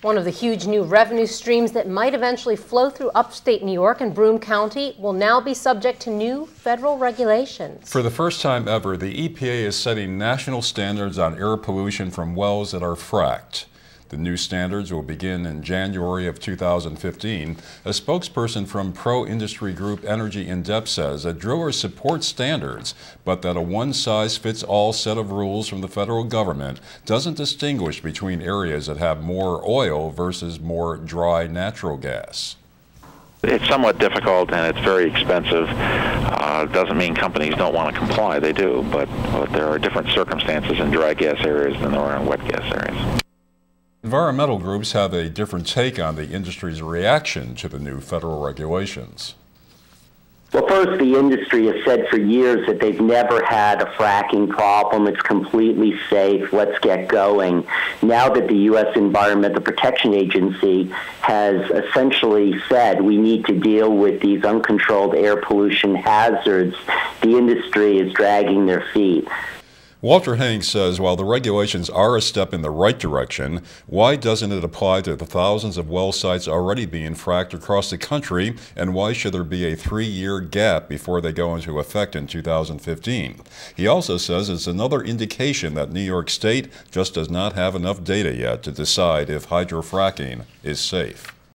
One of the huge new revenue streams that might eventually flow through upstate New York and Broome County will now be subject to new federal regulations. For the first time ever, the EPA is setting national standards on air pollution from wells that are fracked. The new standards will begin in January of 2015. A spokesperson from pro-industry group Energy In Depth says that drillers support standards, but that a one-size-fits-all set of rules from the federal government doesn't distinguish between areas that have more oil versus more dry natural gas. It's somewhat difficult and it's very expensive. Doesn't mean companies don't want to comply, they do, but there are different circumstances in dry gas areas than there are in wet gas areas. Environmental groups have a different take on the industry's reaction to the new federal regulations. Well, first, the industry has said for years that they've never had a fracking problem. It's completely safe. Let's get going. Now that the U.S. Environmental Protection Agency has essentially said we need to deal with these uncontrolled air pollution hazards, the industry is dragging their feet. Walter Hanks says while the regulations are a step in the right direction, why doesn't it apply to the thousands of well sites already being fracked across the country, and why should there be a 3-year gap before they go into effect in 2015? He also says it's another indication that New York State just does not have enough data yet to decide if hydrofracking is safe.